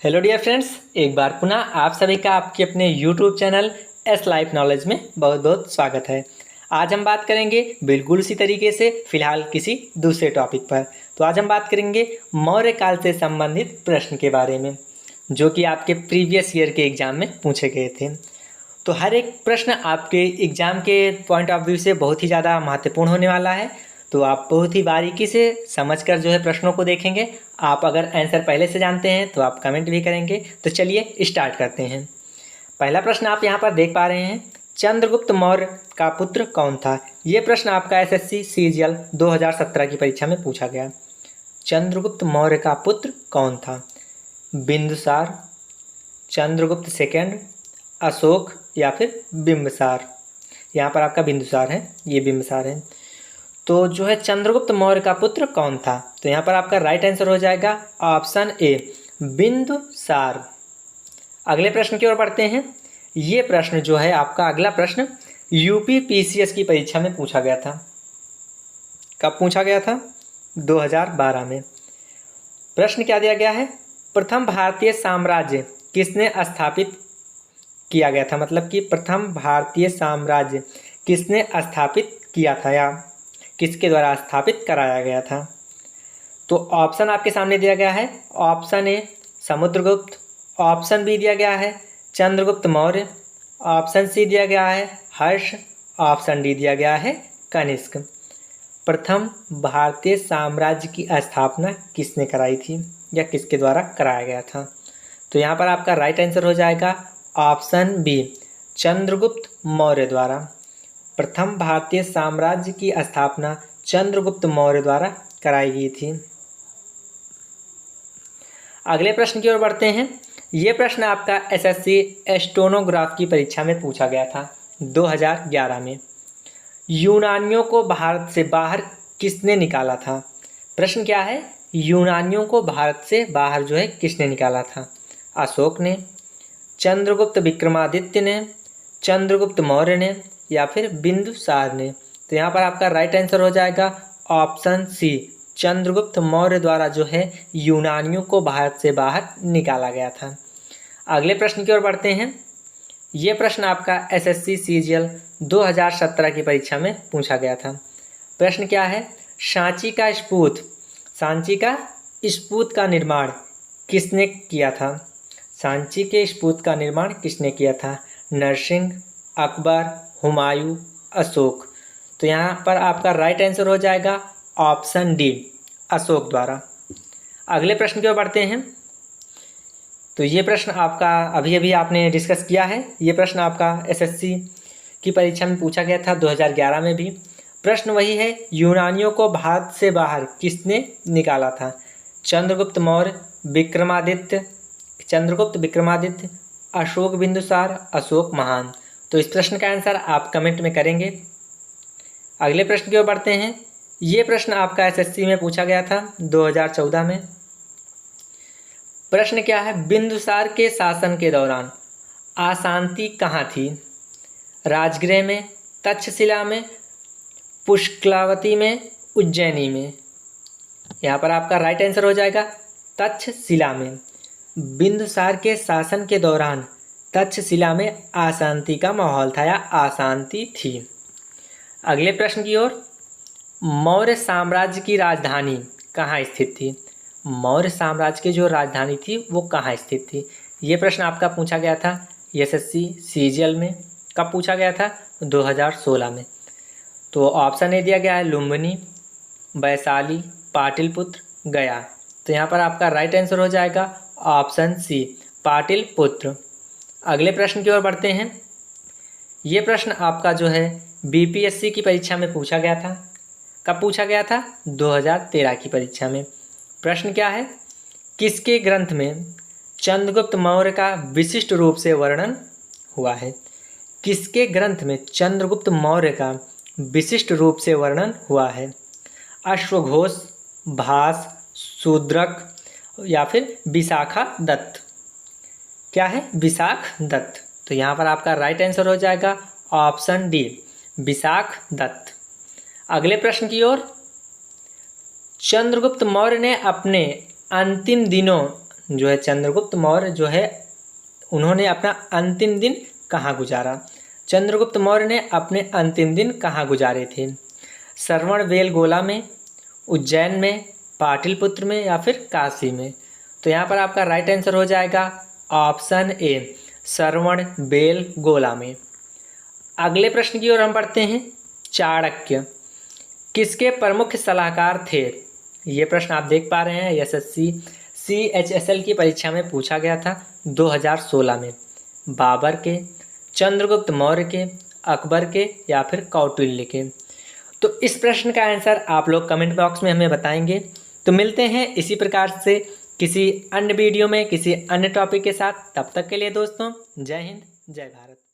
Hello dear friends, एक बार पुनः आप सभी का आपके अपने YouTube channel S life knowledge में बहुत बहुत स्वागत है। आज हम बात करेंगे बिल्कुल उसी तरीके से फिलहाल किसी दूसरे टॉपिक पर। तो आज हम बात करेंगे मौर्य काल से संबंधित प्रश्न के बारे में, जो कि आपके प्रीवियस ईयर के एग्जाम में पूछे गए थे। तो हर एक प्रश्न आपके एग्जाम के पॉइंट ऑफ व्यू से बहुत ही ज़्यादा महत्वपूर्ण होने वाला है। तो आप बहुत ही बारीकी से समझकर जो है प्रश्नों को देखेंगे। आप अगर आंसर पहले से जानते हैं तो आप कमेंट भी करेंगे। तो चलिए स्टार्ट करते हैं। पहला प्रश्न आप यहाँ पर देख पा रहे हैं, चंद्रगुप्त मौर्य का पुत्र कौन था। ये प्रश्न आपका एसएससी सीजीएल 2017 की परीक्षा में पूछा गया। चंद्रगुप्त मौर्य का पुत्र कौन था। बिंदुसार, चंद्रगुप्त सेकंड, अशोक या फिर बिंबिसार। यहाँ पर आपका बिंदुसार है, ये बिंबिसार है। तो जो है चंद्रगुप्त मौर्य का पुत्र कौन था, तो यहाँ पर आपका राइट आंसर हो जाएगा ऑप्शन ए, बिंदुसार। अगले प्रश्न की ओर बढ़ते हैं। ये प्रश्न जो है आपका अगला प्रश्न यूपी पीसीएस की परीक्षा में पूछा गया था। कब पूछा गया था? 2012 में। प्रश्न क्या दिया गया है, प्रथम भारतीय साम्राज्य किसने स्थापित किया गया था, मतलब कि प्रथम भारतीय साम्राज्य किसने स्थापित किया था या किसके द्वारा स्थापित कराया गया था। तो ऑप्शन आपके सामने दिया गया है। Option A Samudragupta, option B दिया गया है चंद्रगुप्त मौर्य, ऑप्शन सी दिया गया है हर्ष, ऑप्शन डी दिया गया है कनिष्क। प्रथम भारतीय साम्राज्य की स्थापना किसने कराई थी या किसके द्वारा कराया गया था। तो यहाँ पर आपका राइट आंसर हो जाएगा ऑप्शन बी, चंद्रगुप्त मौर्य द्वारा। प्रथम भारतीय साम्राज्य की स्थापना चंद्रगुप्त मौर्य द्वारा कराई गई थी। अगले प्रश्न की ओर बढ़ते हैं। ये प्रश्न आपका एसएससी स्टेनोग्राफ की परीक्षा में पूछा गया था 2011 में। यूनानियों को भारत से बाहर किसने निकाला था। प्रश्न क्या है, यूनानियों को भारत से बाहर जो है किसने निकाला था। अशोक ने, चंद्रगुप्त विक्रमादित्य ने, चंद्रगुप्त मौर्य ने या फिर बिंदुसार ने। तो यहाँ पर आपका राइट आंसर हो जाएगा ऑप्शन सी, चंद्रगुप्त मौर्य द्वारा जो है यूनानियों को भारत से बाहर निकाला गया था। अगले प्रश्न की ओर बढ़ते हैं। ये प्रश्न आपका एसएससी सीजीएल 2017 की परीक्षा में पूछा गया था। प्रश्न क्या है, सांची का स्फूत का निर्माण किसने किया था। सांची के स्फूत का निर्माण किसने किया था। नरसिंह, अकबर, हुमायूं, अशोक। तो यहाँ पर आपका राइट आंसर हो जाएगा ऑप्शन डी, अशोक द्वारा। अगले प्रश्न की ओर बढ़ते हैं। तो ये प्रश्न आपका अभी अभी आपने डिस्कस किया है। ये प्रश्न आपका एसएससी की परीक्षा में पूछा गया था 2011 में भी। प्रश्न वही है, यूनानियों को भारत से बाहर किसने निकाला था। चंद्रगुप्त मौर्य, चंद्रगुप्त विक्रमादित्य, अशोक बिंदुसार, अशोक महान। तो इस प्रश्न का आंसर आप कमेंट में करेंगे। अगले प्रश्न की ओर बढ़ते हैं। ये प्रश्न आपका एसएससी में पूछा गया था 2014 में। प्रश्न क्या है, बिंदुसार के शासन के दौरान अशांति कहाँ थी। राजगृह में, तक्षशिला में, पुष्कलावती में, उज्जैनी में। यहाँ पर आपका राइट आंसर हो जाएगा तक्षशिला में। बिंदुसार के शासन के दौरान तक्षशिला में अशांति का माहौल था या अशांति थी। अगले प्रश्न की ओर, मौर्य साम्राज्य की राजधानी कहाँ स्थित थी। मौर्य साम्राज्य की जो राजधानी थी वो कहाँ स्थित थी। ये प्रश्न आपका पूछा गया था एसएससी सीजीएल में। कब पूछा गया था? 2016 में। तो ऑप्शन ए दिया गया है लुम्बिनी, वैशाली, पाटलिपुत्र, गया। तो यहाँ पर आपका राइट आंसर हो जाएगा ऑप्शन सी, पाटलिपुत्र। अगले प्रश्न की ओर बढ़ते हैं। ये प्रश्न आपका जो है बीपीएससी की परीक्षा में पूछा गया था। कब पूछा गया था? 2013 की परीक्षा में। प्रश्न क्या है, किसके ग्रंथ में चंद्रगुप्त मौर्य का विशिष्ट रूप से वर्णन हुआ है। किसके ग्रंथ में चंद्रगुप्त मौर्य का विशिष्ट रूप से वर्णन हुआ है। अश्वघोष, भास, शूद्रक या फिर विशाखा दत्त। क्या है? विशाख दत्त। तो यहाँ पर आपका राइट आंसर हो जाएगा ऑप्शन डी, विशाख दत्त। अगले प्रश्न की ओर, चंद्रगुप्त मौर्य ने अपने अंतिम दिनों जो है चंद्रगुप्त मौर्य जो है उन्होंने अपना अंतिम दिन कहाँ गुजारा? चंद्रगुप्त मौर्य ने अपने अंतिम दिन कहाँ गुजारे थे? श्रवणबेलगोला में, उज्जैन में, पाटलिपुत्र में या फिर काशी में? तो यहाँ पर आपका राइट आंसर हो जाएगा ऑप्शन ए, श्रवणबेलगोला में। अगले प्रश्न की ओर हम बढ़ते हैं। चाणक्य किसके प्रमुख सलाहकार थे? ये प्रश्न आप देख पा रहे हैं एसएससी CHSL की परीक्षा में पूछा गया था 2016 में। बाबर के, चंद्रगुप्त मौर्य के, अकबर के या फिर कौटिल्य के? तो इस प्रश्न का आंसर आप लोग कमेंट बॉक्स में हमें बताएंगे। तो मिलते हैं इसी प्रकार से किसी अन्य वीडियो में किसी अन्य टॉपिक के साथ। तब तक के लिए दोस्तों, जय हिंद, जय भारत।